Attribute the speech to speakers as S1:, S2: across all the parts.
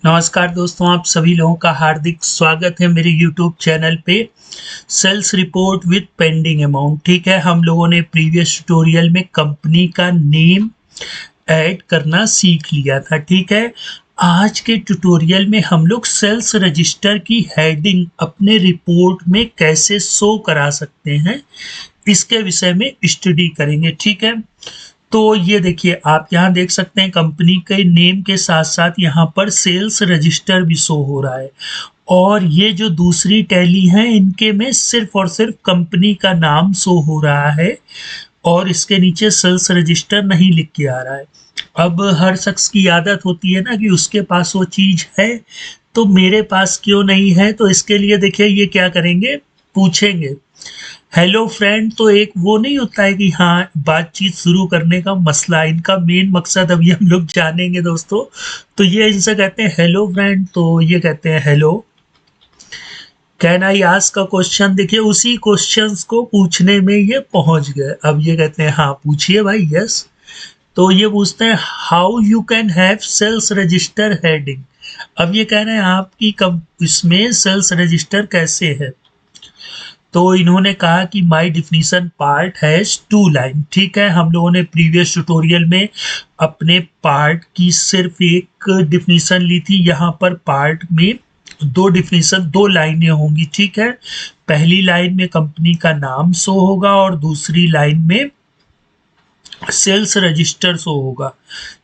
S1: नमस्कार दोस्तों, आप सभी लोगों का हार्दिक स्वागत है मेरे YouTube चैनल पे sales report with pending amount. ठीक है, हम लोगों ने प्रीवियस ट्यूटोरियल में कंपनी का नेम ऐड करना सीख लिया था। ठीक है, आज के ट्यूटोरियल में हम लोग सेल्स रजिस्टर की हेडिंग अपने रिपोर्ट में कैसे शो करा सकते हैं, इसके विषय में स्टडी करेंगे। ठीक है, तो ये देखिए, आप यहाँ देख सकते हैं कंपनी के नेम के साथ साथ यहाँ पर सेल्स रजिस्टर भी शो हो रहा है। और ये जो दूसरी टैली है, इनके में सिर्फ और सिर्फ कंपनी का नाम शो हो रहा है और इसके नीचे सेल्स रजिस्टर नहीं लिख के आ रहा है। अब हर शख्स की आदत होती है ना कि उसके पास वो चीज है तो मेरे पास क्यों नहीं है। तो इसके लिए देखिए ये क्या करेंगे, पूछेंगे हेलो फ्रेंड। तो एक वो नहीं होता है कि हाँ, बातचीत शुरू करने का मसला, इनका मेन मकसद अभी हम लोग जानेंगे दोस्तों। तो ये इनसे कहते हैं हेलो फ्रेंड, तो ये कहते हैं हेलो कैन आई आस्क का क्वेश्चन। देखिए उसी क्वेश्चंस को पूछने में ये पहुंच गए। अब ये कहते हैं हाँ पूछिए भाई, यस। तो ये पूछते हैं how you can have sales register heading. अब ये कह रहे हैं आपकी इसमें सेल्स रजिस्टर कैसे है। तो इन्होंने कहा कि my definition part has to line. ठीक है, हम लोगों ने प्रीवियस ट्यूटोरियल में अपने पार्ट की सिर्फ एक डिफिनीशन ली थी। यहाँ पर पार्ट में दो डिफिनीशन, दो लाइनें होंगी। ठीक है, पहली लाइन में कंपनी का नाम शो होगा और दूसरी लाइन में सेल्स रजिस्टर शो होगा।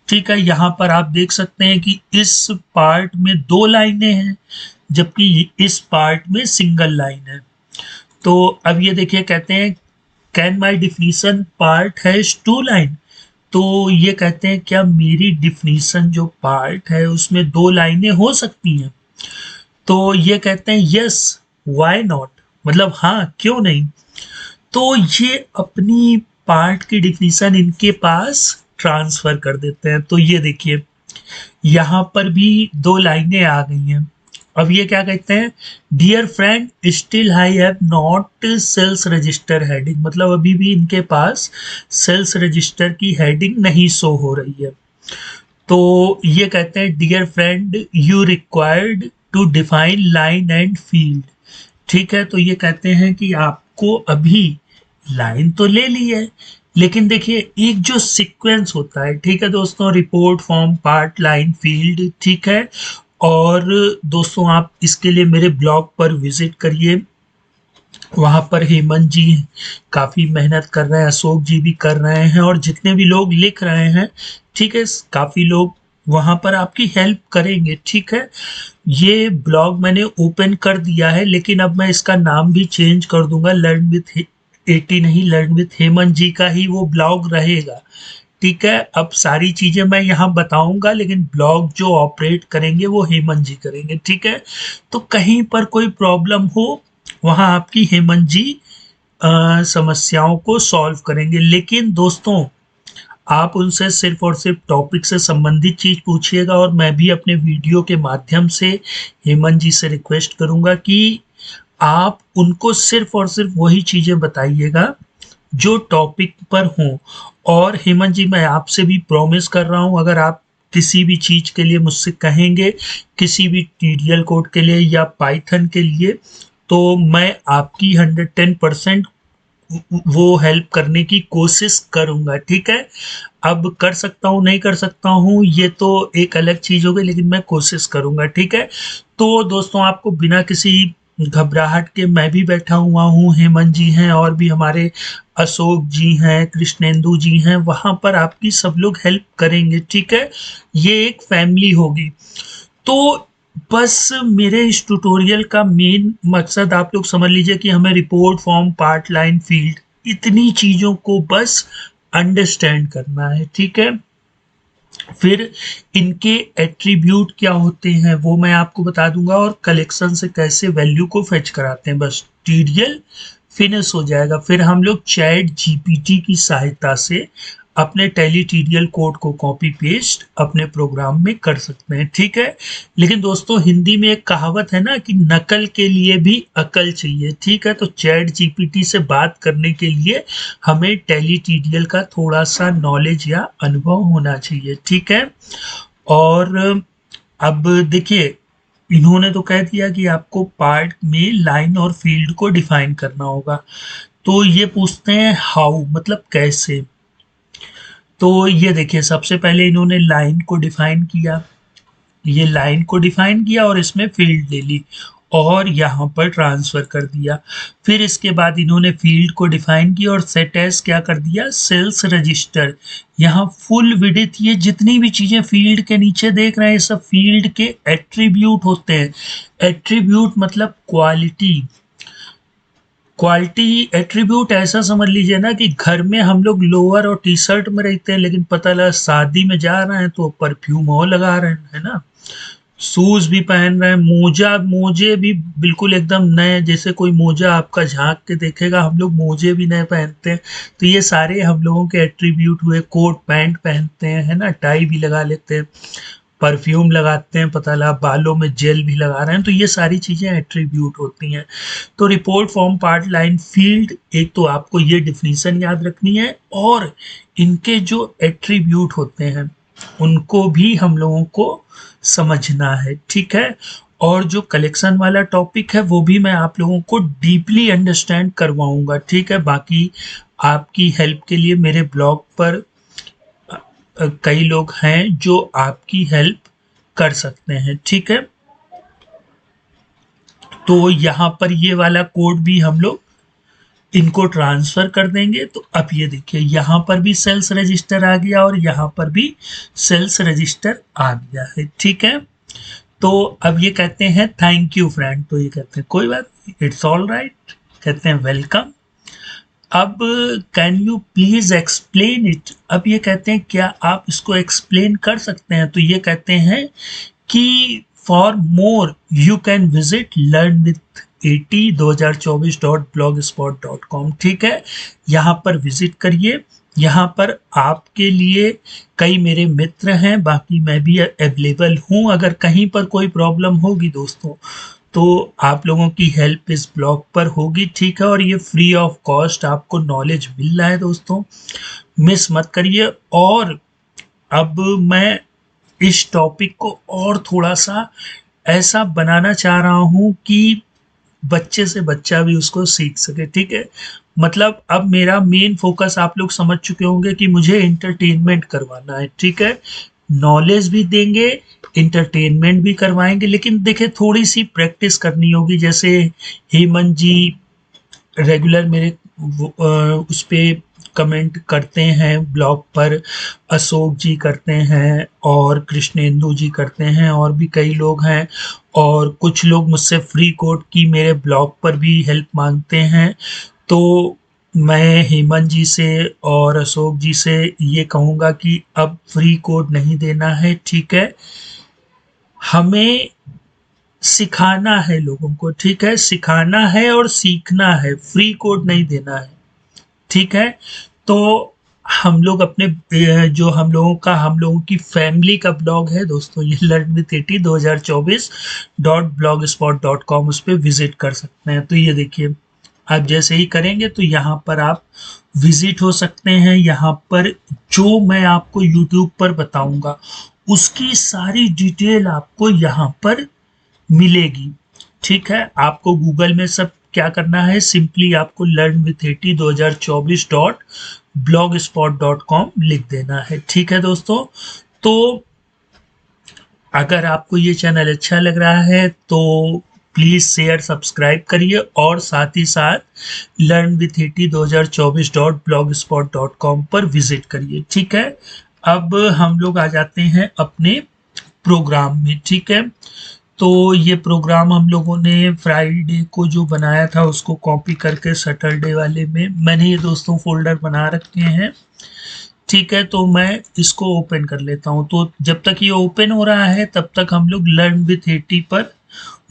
S1: ठीक है, यहाँ पर आप देख सकते हैं कि इस पार्ट में दो लाइनें हैं जबकि इस पार्ट में सिंगल लाइन है। तो अब ये देखिए कहते हैं can my definition part has to line. तो ये कहते हैं क्या मेरी डिफिनीशन जो पार्ट है उसमें दो लाइनें हो सकती हैं। तो ये कहते हैं यस व्हाई नॉट, मतलब हाँ क्यों नहीं। तो ये अपनी पार्ट की डिफिनीशन इनके पास ट्रांसफर कर देते हैं। तो ये देखिए यहाँ पर भी दो लाइनें आ गई हैं। अब ये क्या कहते हैं, dear friend still I have not sales register heading, मतलब अभी भी इनके पास सेल्स रजिस्टर की हेडिंग नहीं शो हो रही है। तो ये कहते हैं dear friend you required to define line and field. ठीक है, तो ये कहते हैं कि आपको अभी लाइन तो ले ली है, लेकिन देखिए एक जो सीक्वेंस होता है, ठीक है दोस्तों, report form part line field. ठीक है, और दोस्तों आप इसके लिए मेरे ब्लॉग पर विजिट करिए, वहां पर हेमंत जी काफी मेहनत कर रहे हैं, अशोक जी भी कर रहे हैं और जितने भी लोग लिख रहे हैं, ठीक है, काफी लोग वहां पर आपकी हेल्प करेंगे। ठीक है, ये ब्लॉग मैंने ओपन कर दिया है, लेकिन अब मैं इसका नाम भी चेंज कर दूंगा, लर्न विथ 80 नहीं, लर्न विथ हेमंत जी का ही वो ब्लॉग रहेगा। ठीक है, अब सारी चीजें मैं यहाँ बताऊंगा लेकिन ब्लॉग जो ऑपरेट करेंगे वो हेमंत जी करेंगे। ठीक है, तो कहीं पर कोई प्रॉब्लम हो वहाँ आपकी हेमंत जी समस्याओं को सॉल्व करेंगे। लेकिन दोस्तों आप उनसे सिर्फ और सिर्फ टॉपिक से संबंधित चीज पूछिएगा और मैं भी अपने वीडियो के माध्यम से हेमंत जी से रिक्वेस्ट करूंगा कि आप उनको सिर्फ और सिर्फ वही चीजें बताइएगा जो टॉपिक पर हों। और हेमंत जी मैं आपसे भी प्रॉमिस कर रहा हूं, अगर आप किसी भी चीज के लिए मुझसे कहेंगे, किसी भी टीडीएल कोड के लिए या पाइथन के लिए, तो मैं आपकी 110% वो हेल्प करने की कोशिश करूंगा। ठीक है, अब कर सकता हूँ नहीं कर सकता हूँ ये तो एक अलग चीज हो गई, लेकिन मैं कोशिश करूंगा। ठीक है, तो दोस्तों आपको बिना किसी घबराहट के, मैं भी बैठा हुआ हूँ, हेमंत जी हैं और भी हमारे अशोक जी हैं, कृष्णेंदु जी हैं, वहां पर आपकी सब लोग हेल्प करेंगे। ठीक है, ये एक फैमिली होगी। तो बस मेरे इस ट्यूटोरियल का मेन मकसद आप लोग समझ लीजिए कि हमें report form part line field इतनी चीजों को बस अंडरस्टैंड करना है। ठीक है, फिर इनके एट्रीब्यूट क्या होते हैं वो मैं आपको बता दूंगा और कलेक्शन से कैसे वैल्यू को फेच कराते हैं, बस टीडीएल फिनिश हो जाएगा। फिर हम लोग चैट जीपीटी की सहायता से अपने टैली टीडीएल कोड को कॉपी पेस्ट अपने प्रोग्राम में कर सकते हैं। ठीक है, लेकिन दोस्तों हिंदी में एक कहावत है ना कि नकल के लिए भी अकल चाहिए। ठीक है, तो चैट जीपीटी से बात करने के लिए हमें टैली टीडीएल का थोड़ा सा नॉलेज या अनुभव होना चाहिए। ठीक है, और अब देखिए, इन्होंने तो कह दिया कि आपको पार्ट में लाइन और फील्ड को डिफाइन करना होगा। तो ये पूछते हैं हाउ, मतलब कैसे। तो ये देखिए, सबसे पहले इन्होंने लाइन को डिफाइन किया, ये लाइन को डिफाइन किया और इसमें फील्ड ले ली और यहाँ पर ट्रांसफर कर दिया। फिर इसके बाद इन्होंने फील्ड को डिफाइन किया और सेट एज क्या कर दिया, सेल्स रजिस्टर। यहाँ फुल विड्थ, ये जितनी भी चीजें फील्ड के नीचे देख रहे हैं, ये सब फील्ड के एट्रीब्यूट होते हैं। एट्रीब्यूट मतलब क्वालिटी। क्वालिटी एट्रीब्यूट ऐसा समझ लीजिए ना कि घर में हम लोग लोअर और टी शर्ट में रहते हैं, लेकिन पता लगा शादी में जा रहे हैं तो परफ्यूम और लगा रहे हैं, है ना। शूज भी पहन रहे हैं, मोजा, मोजे भी बिल्कुल एकदम नए, जैसे कोई मोजा आपका झांक के देखेगा, हम लोग मोजे भी नए पहनते हैं। तो ये सारे हम लोगों के एट्रीब्यूट हुए। कोट पैंट पहनते हैं, है ना, टाई भी लगा लेते हैं, परफ्यूम लगाते हैं, पता लगा बालों में जेल भी लगा रहे हैं। तो ये सारी चीजें एट्रीब्यूट होती हैं। तो report form part line field, एक तो आपको ये डिफिनीशन याद रखनी है, और इनके जो एट्रीब्यूट होते हैं उनको भी हम लोगों को समझना है, ठीक है। और जो कलेक्शन वाला टॉपिक है वो भी मैं आप लोगों को डीपली अंडरस्टैंड करवाऊंगा, ठीक है। बाकी आपकी हेल्प के लिए मेरे ब्लॉग पर कई लोग हैं जो आपकी हेल्प कर सकते हैं, ठीक है। तो यहाँ पर ये वाला कोड भी हम लोग इनको ट्रांसफर कर देंगे। तो अब ये देखिए, यहाँ पर भी सेल्स रजिस्टर आ गया और यहाँ पर भी सेल्स रजिस्टर आ गया है, ठीक है। तो अब ये कहते हैं थैंक यू फ्रेंड, तो ये कहते हैं कोई बात नहीं, इट्स ऑल राइट, कहते हैं वेलकम। अब can you please explain it, अब ये कहते हैं क्या आप इसको एक्सप्लेन कर सकते हैं। तो ये कहते हैं कि for more you can visit learn with 802024.blogspot.com, ठीक है। यहाँ पर विजिट करिए। यहाँ पर आपके लिए कई मेरे मित्र हैं, बाकी मैं भी अवेलेबल हूँ। अगर कहीं पर कोई प्रॉब्लम होगी दोस्तों तो आप लोगों की हेल्प इस ब्लॉग पर होगी, ठीक है। और ये फ्री ऑफ कॉस्ट आपको नॉलेज मिल रहा है दोस्तों, मिस मत करिए। और अब मैं इस टॉपिक को और थोड़ा सा ऐसा बनाना चाह रहा हूँ कि बच्चे से बच्चा भी उसको सीख सके, ठीक है। मतलब अब मेरा मेन फोकस आप लोग समझ चुके होंगे कि मुझे एंटरटेनमेंट करवाना है, ठीक है। नॉलेज भी देंगे, एंटरटेनमेंट भी करवाएंगे, लेकिन देखिए थोड़ी सी प्रैक्टिस करनी होगी। जैसे हेमंत जी रेगुलर मेरे उस पे कमेंट करते हैं ब्लॉग पर, अशोक जी करते हैं और कृष्णेंदु जी करते हैं, और भी कई लोग हैं। और कुछ लोग मुझसे फ्री कोड की मेरे ब्लॉग पर भी हेल्प मांगते हैं। तो मैं हेमंत जी से और अशोक जी से ये कहूँगा कि अब फ्री कोड नहीं देना है, ठीक है। हमें सिखाना है लोगों को, ठीक है, सिखाना है और सीखना है, फ्री कोड नहीं देना है, ठीक है। तो हम लोग अपने जो हम लोगों की फैमिली का ब्लॉग है दोस्तों, ये लर्न विथ 802024.blogspot.com, उस पर विजिट कर सकते हैं। तो ये देखिए, आप जैसे ही करेंगे तो यहाँ पर आप विजिट हो सकते हैं। यहाँ पर जो मैं आपको यूट्यूब पर बताऊंगा उसकी सारी डिटेल आपको यहाँ पर मिलेगी, ठीक है। आपको गूगल में सब क्या करना है, सिंपली आपको लर्न विथ 802024.blogspot.com लिख देना है, ठीक है दोस्तों। तो अगर आपको ये चैनल अच्छा लग रहा है तो प्लीज़ शेयर सब्सक्राइब करिए, और साथ ही साथ लर्न विथ 802024.blogspot.com पर विजिट करिए, ठीक है। अब हम लोग आ जाते हैं अपने प्रोग्राम में, ठीक है। तो ये प्रोग्राम हम लोगों ने फ्राइडे को जो बनाया था उसको कॉपी करके सैटरडे वाले में मैंने ये दोस्तों फोल्डर बना रखे हैं, ठीक है। तो मैं इसको ओपन कर लेता हूँ। तो जब तक ये ओपन हो रहा है तब तक हम लोग लर्न विथ 80 पर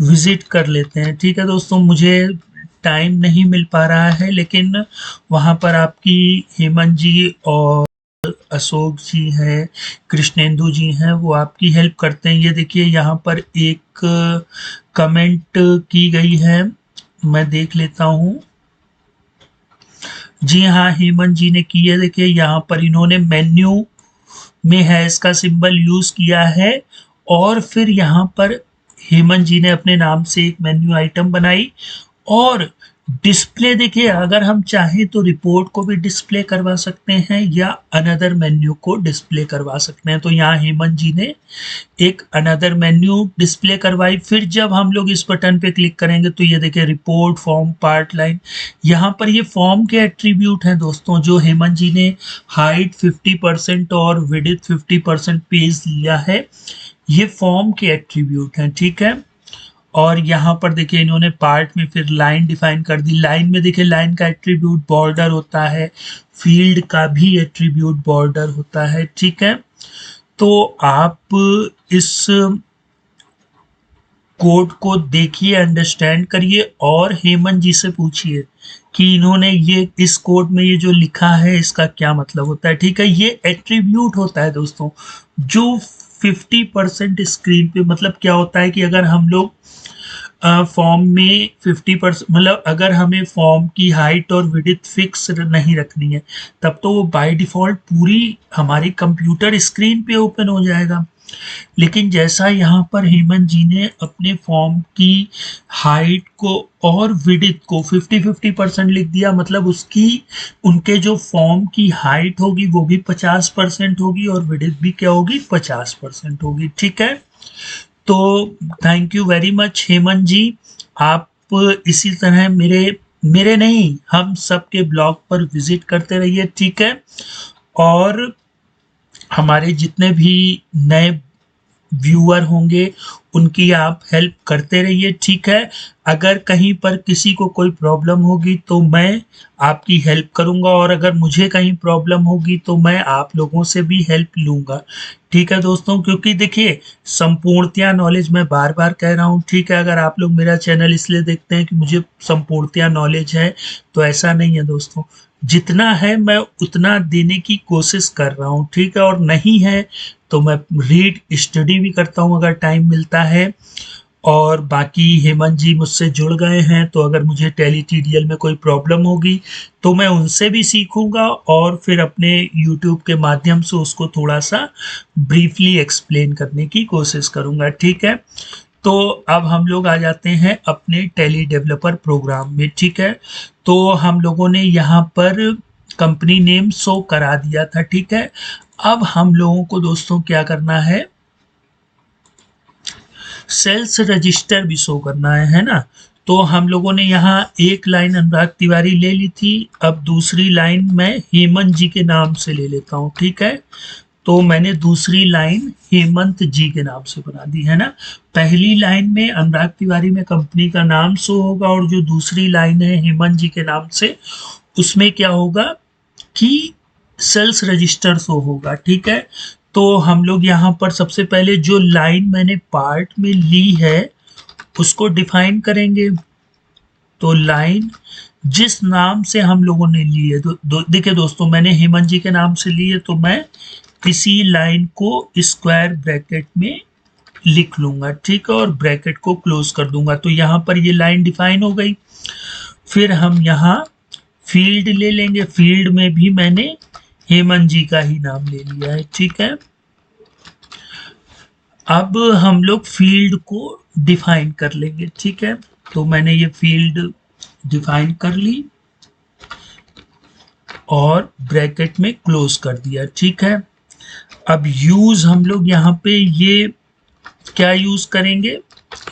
S1: विजिट कर लेते हैं, ठीक है दोस्तों। मुझे टाइम नहीं मिल पा रहा है, लेकिन वहाँ पर आपकी हेमंत जी और अशोक जी हैं, कृष्णेंदु जी हैं, वो आपकी हेल्प करते हैं। ये देखिए यहाँ पर एक कमेंट की गई है, मैं देख लेता हूँ। जी हाँ, हेमंत जी ने की है। देखिए यहाँ पर इन्होंने मेन्यू में हैश का सिंबल यूज किया है और फिर यहाँ पर हेमंत जी ने अपने नाम से एक मेन्यू आइटम बनाई और डिस्प्ले देखिए, अगर हम चाहें तो रिपोर्ट को भी डिस्प्ले करवा सकते हैं या अनदर मेन्यू को डिस्प्ले करवा सकते हैं। तो यहाँ हेमंत जी ने एक अनदर मेन्यू डिस्प्ले करवाई। फिर जब हम लोग इस बटन पे क्लिक करेंगे तो ये देखिए रिपोर्ट, फॉर्म, पार्ट, लाइन, यहाँ पर ये फॉर्म के एट्रीब्यूट हैं दोस्तों, जो हेमंत जी ने हाइट 50% और विड्थ 50% पेज लिया है, ये फॉर्म के एट्रीब्यूट हैं, ठीक है। और यहाँ पर देखिए इन्होंने पार्ट में फिर लाइन डिफाइन कर दी। लाइन में देखिए लाइन का एट्रीब्यूट बॉर्डर होता है, फील्ड का भी एट्रीब्यूट बॉर्डर होता है, ठीक है। तो आप इस कोड को देखिए, अंडरस्टैंड करिए और हेमंत जी से पूछिए कि इन्होंने ये इस कोड में ये जो लिखा है इसका क्या मतलब होता है, ठीक है। ये एट्रीब्यूट होता है दोस्तों, जो 50% स्क्रीन पे, मतलब क्या होता है कि अगर हम लोग फॉर्म में 50%, मतलब अगर हमें फॉर्म की हाइट और विड्थ फिक्स नहीं रखनी है, तब तो वो बाय डिफ़ॉल्ट पूरी हमारी कंप्यूटर स्क्रीन पे ओपन हो जाएगा। लेकिन जैसा यहाँ पर हेमंत जी ने अपने फॉर्म की हाइट को और विड्थ को 50-50% लिख दिया, मतलब उसकी उनके जो फॉर्म की हाइट होगी वो भी 50% होगी और विड्थ भी क्या होगी, 50% होगी, ठीक है। तो thank you very much Hemant ji. आप इसी तरह मेरे मेरे नहीं, हम सबके ब्लॉग पर विजिट करते रहिए, ठीक है। और हमारे जितने भी नए व्यूअर होंगे उनकी आप हेल्प करते रहिए, ठीक है। अगर कहीं पर किसी को कोई प्रॉब्लम होगी तो मैं आपकी हेल्प करूंगा, और अगर मुझे कहीं प्रॉब्लम होगी तो मैं आप लोगों से भी हेल्प लूंगा, ठीक है दोस्तों। क्योंकि देखिए संपूर्णतया नॉलेज, मैं बार बार कह रहा हूँ, ठीक है। अगर आप लोग मेरा चैनल इसलिए देखते हैं कि मुझे संपूर्णतया नॉलेज है, तो ऐसा नहीं है दोस्तों। जितना है मैं उतना देने की कोशिश कर रहा हूँ, ठीक है। और नहीं है तो मैं रीड स्टडी भी करता हूँ अगर टाइम मिलता है। और बाकी हेमंत जी मुझसे जुड़ गए हैं, तो अगर मुझे टैली टीडीएल में कोई प्रॉब्लम होगी तो मैं उनसे भी सीखूंगा और फिर अपने यूट्यूब के माध्यम से उसको थोड़ा सा ब्रीफली एक्सप्लेन करने की कोशिश करूंगा, ठीक है। तो अब हम लोग आ जाते हैं अपने टैली डेवलपर प्रोग्राम में, ठीक है। तो हम लोगों ने यहाँ पर कंपनी नेम शो करा दिया था, ठीक है। अब हम लोगों को दोस्तों क्या करना है, सेल्स रजिस्टर भी शो करना है ना। तो हम लोगों ने यहाँ एक लाइन अनुराग तिवारी ले ली थी, अब दूसरी लाइन मैं हेमंत जी के नाम से ले लेता हूँ, ठीक है। तो मैंने दूसरी लाइन हेमंत जी के नाम से बना दी है ना। पहली लाइन में अनुराग तिवारी में कंपनी का नाम शो होगा, और जो दूसरी लाइन है हेमंत जी के नाम से, उसमें क्या होगा कि सेल्स रजिस्टर शो होगा, ठीक है। तो हम लोग यहाँ पर सबसे पहले जो लाइन मैंने पार्ट में ली है उसको डिफाइन करेंगे। तो लाइन जिस नाम से हम लोगों ने ली है, देखिए दोस्तों, मैंने हेमंत जी के नाम से ली है, तो मैं इसी लाइन को स्क्वायर ब्रैकेट में लिख लूंगा, ठीक है, और ब्रैकेट को क्लोज कर दूंगा। तो यहाँ पर ये लाइन डिफाइन हो गई। फिर हम यहाँ फील्ड ले लेंगे, फील्ड में भी मैंने हेमंत जी का ही नाम ले लिया है, ठीक है। अब हम लोग फील्ड को डिफाइन कर लेंगे, ठीक है। तो मैंने ये फील्ड डिफाइन कर ली और ब्रैकेट में क्लोज कर दिया, ठीक है। अब यूज हम लोग यहाँ पे ये क्या यूज करेंगे,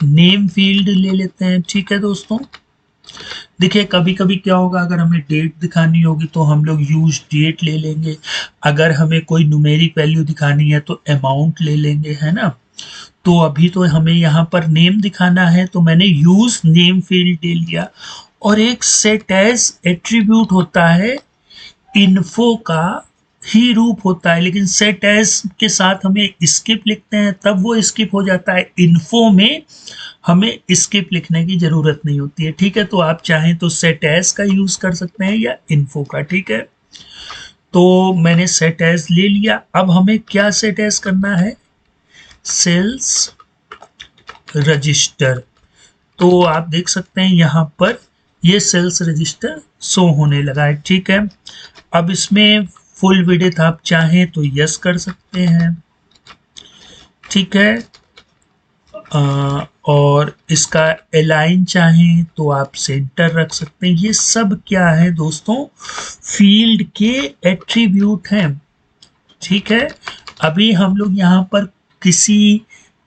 S1: नेम फील्ड ले लेते हैं, ठीक है दोस्तों। देखिए कभी कभी क्या होगा, अगर हमें डेट दिखानी होगी तो हम लोग यूज डेट ले लेंगे, अगर हमें कोई न्यूमेरिक वैल्यू दिखानी है तो अमाउंट ले लेंगे, है ना। तो अभी तो हमें यहाँ पर नेम दिखाना है, तो मैंने यूज नेम फील्ड ले लिया। और एक सेट एज एट्रीब्यूट होता है, इन्फो का ही रूप होता है, लेकिन सेट एज के साथ हमें स्किप लिखते हैं तब वो स्किप हो जाता है। इन्फो में हमें स्किप लिखने की जरूरत नहीं होती है, ठीक है। तो आप चाहें तो सेट एज का यूज कर सकते हैं या इन्फो का, ठीक है। तो मैंने सेट एज ले लिया। अब हमें क्या सेट एज करना है, सेल्स रजिस्टर। तो आप देख सकते हैं यहाँ पर ये सेल्स रजिस्टर शो होने लगा है, ठीक है। अब इसमें फुल विड्थ आप चाहें तो यस कर सकते हैं, ठीक है। और इसका अलाइन चाहें तो आप सेंटर रख सकते हैं। ये सब क्या है दोस्तों, फील्ड के एट्रीब्यूट हैं। ठीक है, अभी हम लोग यहाँ पर किसी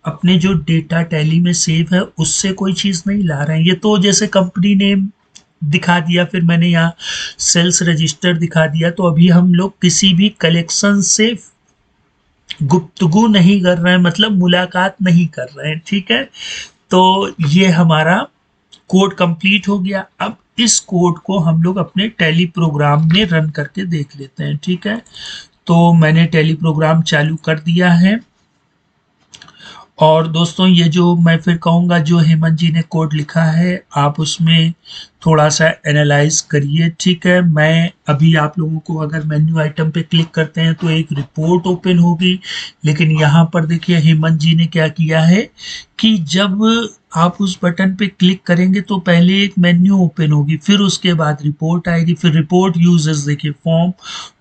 S1: अपने जो डेटा टैली में सेव है उससे कोई चीज़ नहीं ला रहे हैं। ये तो जैसे कंपनी नेम दिखा दिया, फिर मैंने यहाँ सेल्स रजिस्टर दिखा दिया, तो अभी हम लोग किसी भी कलेक्शन से गुफ्तगू नहीं कर रहे हैं, मतलब मुलाकात नहीं कर रहे हैं। ठीक है, तो ये हमारा कोड कंप्लीट हो गया। अब इस कोड को हम लोग अपने टैली प्रोग्राम में रन करके देख लेते हैं। ठीक है, तो मैंने टैली प्रोग्राम चालू कर दिया है। और दोस्तों ये जो मैं फिर कहूँगा, जो हेमंत जी ने कोड लिखा है आप उसमें थोड़ा सा एनालाइज करिए। ठीक है, मैं अभी आप लोगों को अगर मेन्यू आइटम पे क्लिक करते हैं तो एक रिपोर्ट ओपन होगी, लेकिन यहाँ पर देखिए हेमंत जी ने क्या किया है कि जब आप उस बटन पे क्लिक करेंगे तो पहले एक मेन्यू ओपन होगी, फिर उसके बाद रिपोर्ट आएगी, फिर रिपोर्ट यूजेस देखिए form,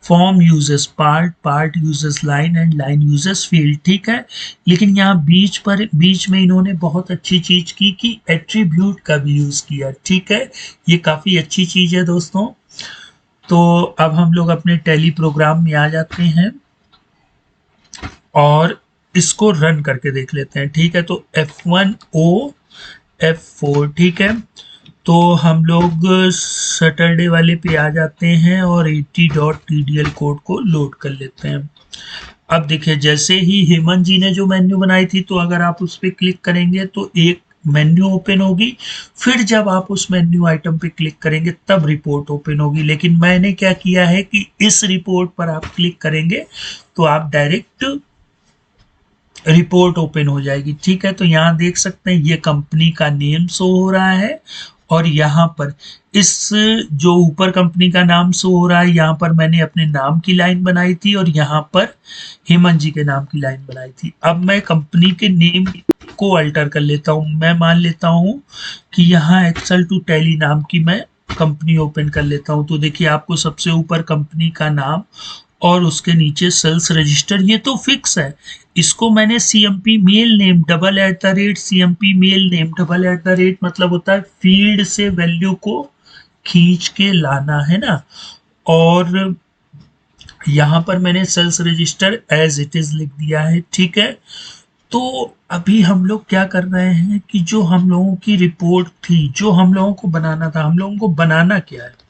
S1: form uses part, part uses line and line uses field. ठीक है, लेकिन यहाँ बीच में इन्होंने बहुत अच्छी चीज की कि एट्रीब्यूट का भी यूज किया। ठीक है, ये काफी अच्छी चीज है दोस्तों। तो अब हम लोग अपने टैली प्रोग्राम में आ जाते हैं और इसको रन करके देख लेते हैं। ठीक है, तो F1 O F4। ठीक है, तो हम लोग सैटरडे वाले पे आ जाते हैं और 80.tdl कोड को लोड कर लेते हैं। अब देखिए जैसे ही हेमंत जी ने जो मेन्यू बनाई थी, तो अगर आप उस पर क्लिक करेंगे तो एक मेन्यू ओपन होगी, फिर जब आप उस मेन्यू आइटम पे क्लिक करेंगे तब रिपोर्ट ओपन होगी। लेकिन मैंने क्या किया है कि इस रिपोर्ट पर आप क्लिक करेंगे तो आप डायरेक्ट रिपोर्ट ओपन हो जाएगी। ठीक है, तो यहाँ देख सकते हैं ये कंपनी का नेम शो हो रहा है, और यहाँ पर इस जो ऊपर कंपनी का नाम शो हो रहा है, यहाँ पर मैंने अपने नाम की लाइन बनाई थी और यहाँ पर हेमंत जी के नाम की लाइन बनाई थी। अब मैं कंपनी के नेम को अल्टर कर लेता हूँ। मैं मान लेता हूँ कि यहाँ एक्सेल टू टैली नाम की मैं कंपनी ओपन कर लेता हूँ। तो देखिए आपको सबसे ऊपर कंपनी का नाम और उसके नीचे सेल्स रजिस्टर, ये तो फिक्स है। इसको मैंने CMP mail name $CMP mail name $, मतलब होता है फील्ड से वैल्यू को खींच के लाना है ना। और यहाँ पर मैंने sales register as it is लिख दिया है। ठीक है, तो अभी हम लोग क्या कर रहे हैं कि जो हम लोगों की रिपोर्ट थी, जो हम लोगों को बनाना था, हम लोगों को बनाना क्या है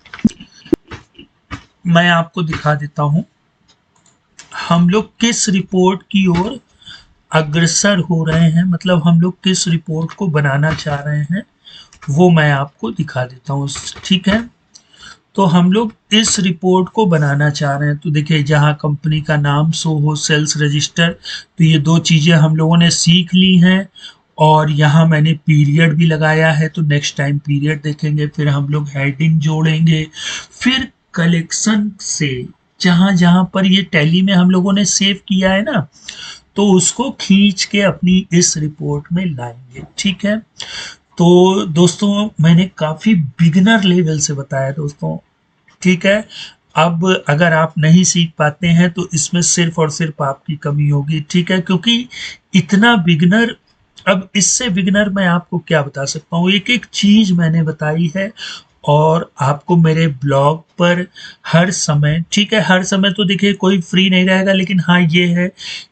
S1: मैं आपको दिखा देता हूँ। हम लोग किस रिपोर्ट की ओर अग्रसर हो रहे हैं, मतलब हम लोग किस रिपोर्ट को बनाना चाह रहे हैं, वो मैं आपको दिखा देता हूँ। ठीक है, तो हम लोग इस रिपोर्ट को बनाना चाह रहे हैं। तो देखिए जहाँ कंपनी का नाम शो हो, सेल्स रजिस्टर, तो ये दो चीज़ें हम लोगों ने सीख ली हैं। और यहाँ मैंने पीरियड भी लगाया है, तो नेक्स्ट टाइम पीरियड देखेंगे। फिर हम लोग हेडिंग जोड़ेंगे, फिर कलेक्शन से जहाँ जहाँ पर ये टैली में हम लोगों ने सेव किया है ना, तो उसको खींच के अपनी इस रिपोर्ट में लाएंगे। ठीक है, तो दोस्तों मैंने काफ़ी बिगिनर लेवल से बताया दोस्तों। ठीक है, अब अगर आप नहीं सीख पाते हैं तो इसमें सिर्फ और सिर्फ आपकी कमी होगी। ठीक है, क्योंकि इतना बिगिनर, अब इससे बिगिनर मैं आपको क्या बता सकता हूँ, एक एक चीज़ मैंने बताई है। और आपको मेरे ब्लॉग पर हर समय, ठीक है, हर समय तो देखिए कोई फ्री नहीं रहेगा, लेकिन हाँ ये है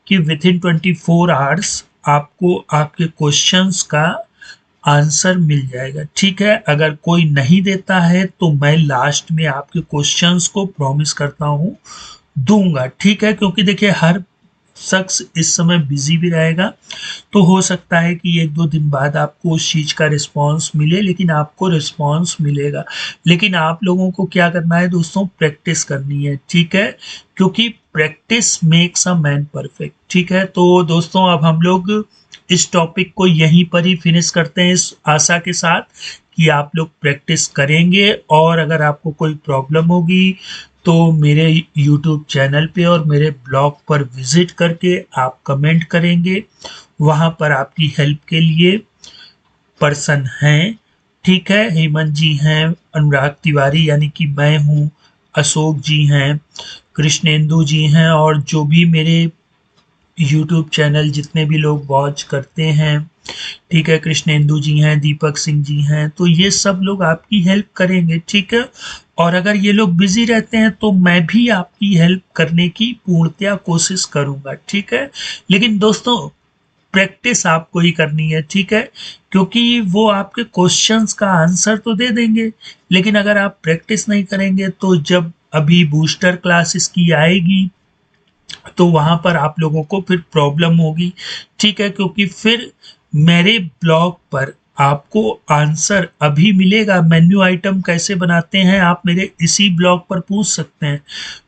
S1: कि विथिन 24 आवर्स आपको आपके क्वेश्चंस का आंसर मिल जाएगा। ठीक है, अगर कोई नहीं देता है तो मैं लास्ट में आपके क्वेश्चंस को प्रॉमिस करता हूँ दूंगा। ठीक है, क्योंकि देखिए हर शख्स इस समय बिजी भी रहेगा, तो हो सकता है कि एक दो दिन बाद आपको उस चीज़ का रिस्पांस मिले, लेकिन आपको रिस्पांस मिलेगा। लेकिन आप लोगों को क्या करना है दोस्तों, प्रैक्टिस करनी है। ठीक है, क्योंकि practice makes a man perfect. ठीक है, तो दोस्तों अब हम लोग इस टॉपिक को यहीं पर ही फिनिश करते हैं, इस आशा के साथ कि आप लोग प्रैक्टिस करेंगे। और अगर आपको कोई प्रॉब्लम होगी तो मेरे YouTube चैनल पे और मेरे ब्लॉग पर विजिट करके आप कमेंट करेंगे, वहाँ पर आपकी हेल्प के लिए पर्सन हैं। ठीक है, हेमंत जी हैं, अनुराग तिवारी यानी कि मैं हूँ, अशोक जी हैं, कृष्णेंदु जी हैं, और जो भी मेरे यूट्यूब चैनल जितने भी लोग वॉच करते हैं, ठीक है, कृष्णेंदु जी हैं, दीपक सिंह जी हैं, तो ये सब लोग आपकी हेल्प करेंगे, ठीक है। और अगर ये लोग बिजी रहते हैं तो मैं भी आपकी हेल्प करने की पूर्णतया कोशिश करूंगा, ठीक है। लेकिन दोस्तों प्रैक्टिस आपको ही करनी है, ठीक है, क्योंकि वो आपके क्वेश्चंस का आंसर तो दे देंगे, लेकिन अगर आप प्रैक्टिस नहीं करेंगे तो जब अभी बूस्टर क्लासेस की आएगी तो वहां पर आप लोगों को फिर प्रॉब्लम होगी, ठीक है, क्योंकि फिर मेरे ब्लॉग पर आपको आंसर अभी मिलेगा। मेन्यू आइटम कैसे बनाते हैं आप मेरे इसी ब्लॉग पर पूछ सकते हैं।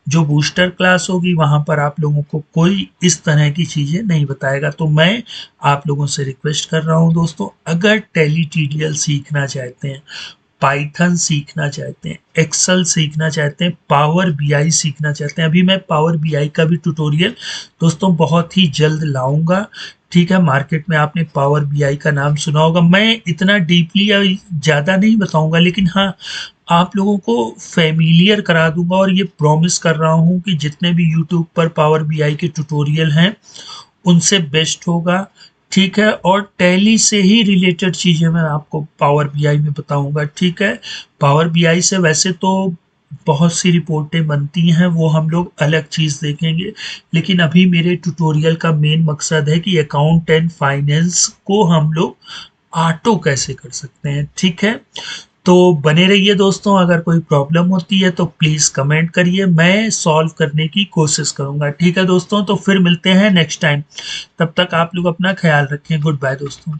S1: जो बूस्टर क्लास होगी वहां पर आप लोगों को कोई इस तरह की चीजें नहीं बताएगा। तो मैं आप लोगों से रिक्वेस्ट कर रहा हूं दोस्तों, अगर टैली टीडीएल सीखना चाहते हैं, पाइथन सीखना चाहते हैं, एक्सेल सीखना चाहते हैं, पावर बीआई सीखना चाहते हैं, अभी मैं पावर बीआई का भी ट्यूटोरियल दोस्तों बहुत ही जल्द लाऊंगा, ठीक है। मार्केट में आपने पावर बीआई का नाम सुना होगा, मैं इतना डीपली या ज़्यादा नहीं बताऊंगा, लेकिन हाँ आप लोगों को फेमिलियर करा दूंगा। और ये प्रॉमिस कर रहा हूँ कि जितने भी यूट्यूब पर पावर बीआई के ट्यूटोरियल हैं उनसे बेस्ट होगा, ठीक है। और टैली से ही रिलेटेड चीज़ें मैं आपको पावर बीआई में बताऊंगा, ठीक है। पावर बीआई से वैसे तो बहुत सी रिपोर्टें बनती हैं, वो हम लोग अलग चीज़ देखेंगे, लेकिन अभी मेरे ट्यूटोरियल का मेन मकसद है कि अकाउंट एंड फाइनेंस को हम लोग ऑटो कैसे कर सकते हैं, ठीक है। तो बने रहिए दोस्तों, अगर कोई प्रॉब्लम होती है तो प्लीज़ कमेंट करिए, मैं सॉल्व करने की कोशिश करूंगा, ठीक है दोस्तों। तो फिर मिलते हैं नेक्स्ट टाइम, तब तक आप लोग अपना ख्याल रखें। गुड बाय दोस्तों।